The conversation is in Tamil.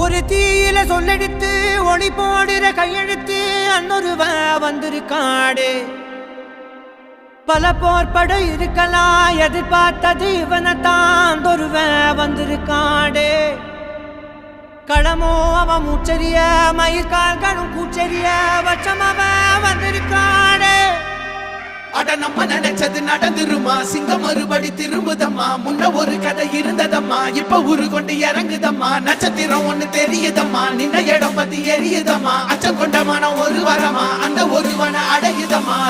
ஒரு தீயில சொல்லெடுத்து ஒளி போடுற கையெழுத்து அன்னொருவ வந்திருக்காடு. பல போர்பட இருக்கலாம் எதிர்பார்த்தது இவனைத்தான் ஒருவ வந்திருக்காடு. களமோ அவன் மூச்சரிய மயிர்கால்களும் கூச்சரிய வச்சம் அவன் வந்திருக்காடு. அட நம்ம நினைச்சது நடந்துருமா, சிங்கம் மறுபடி திரும்புதம்மா. முன்ன ஒரு கதை இருந்ததம்மா, இப்ப ஊரு கொண்டு இறங்குதம்மா. நட்சத்திரம் ஒண்ணு தெரியுதம்மா, நின்ன இடம் பத்தி எரியுதம்மா. அச்சம் கொண்ட மனம் ஒரு வரமா, அந்த ஒருவனை அடையுதம்மா.